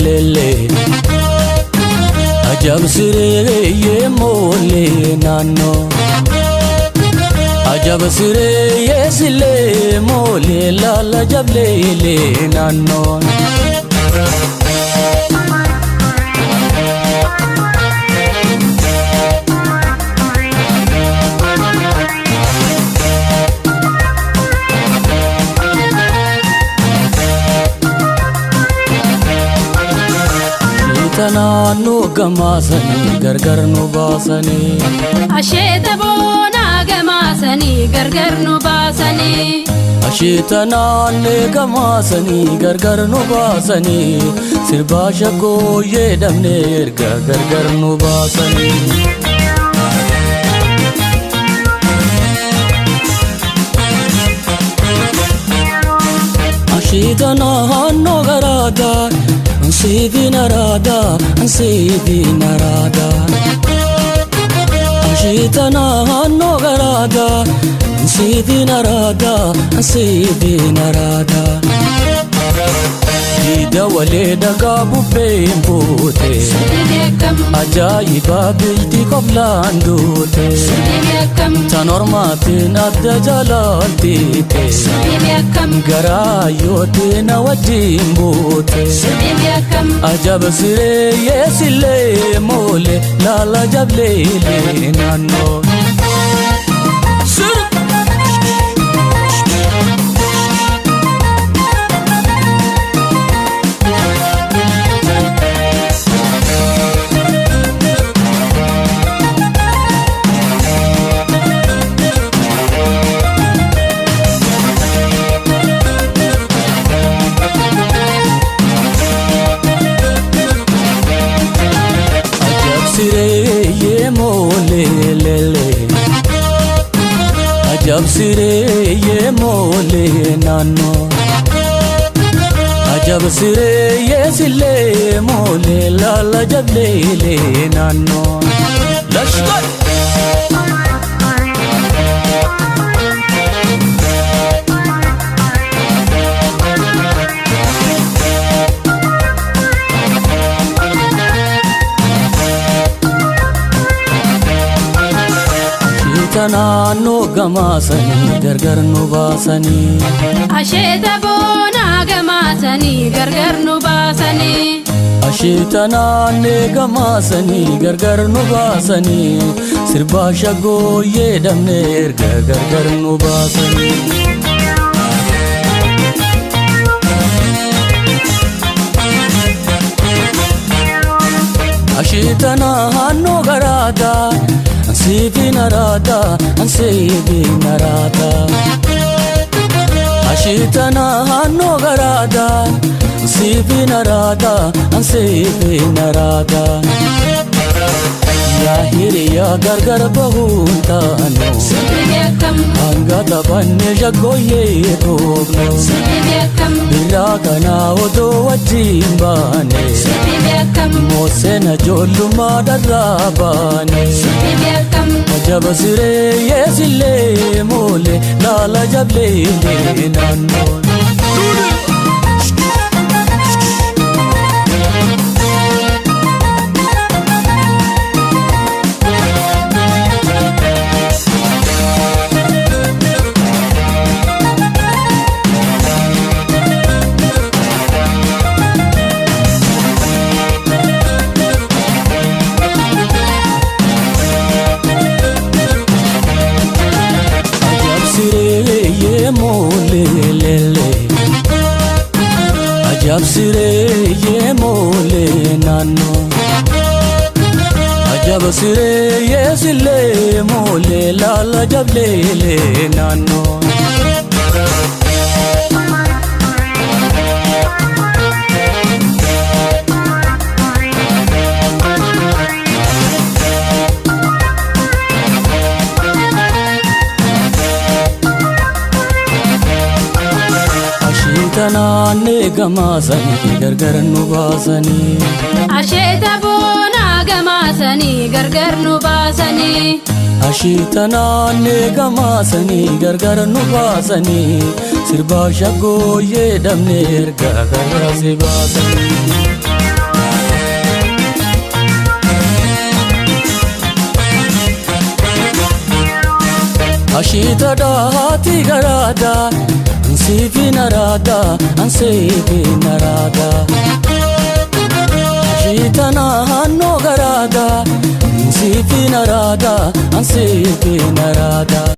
lele ajab sire ye mole nano ajab sire ye sile mole lala jab lele nano Tananu gamasani gargar nu basani asheta bona gamasani gargar nu basani ashetananne gamasani gargar nu basani sirbasha ko ye damne erga gargar nu basani ashetananno garada Sidi narada, sidi narada. Ashitana no garada, sidi narada, sidi narada. Ida wale daga bubembote, ajaiba bilti koblandute. Tanormate nadda jalaltite, garayote na wadimbote. Ajab sire yesile mole lala jab lele nano Ajab sire ye mole nano Ajab sire ye sile mole lala jab lele nano Lashkar Tananu gamasani gargar nu basani asheta bona gamasani gargar nu basani ashetananne gamasani gargar nu basani sirbasha go ye damne erga gargar nu basani ashetananno garada Sidi narada, sidi narada. Ashitana no garada, sidi narada, sidi narada. Yahiriya gargar bahuntano, angata banne jagoye togno. Birakana odo wajimbane, mosena joluma darabane. Ajab sire yesile mole lala jab lele nano Ajab sire ye mole nano Ajab sire ye sile mole lala jab lele nano Tananne gamasani gargar nu basani asheta bona gamasani gargar nu basani Ashitananne gamasani gargar nu basani sirbasha go ye damne erga gargar se basani Ashita daati garada ansifi narada ansifi narada Ashita nahanno garada ansifi narada ansifi narada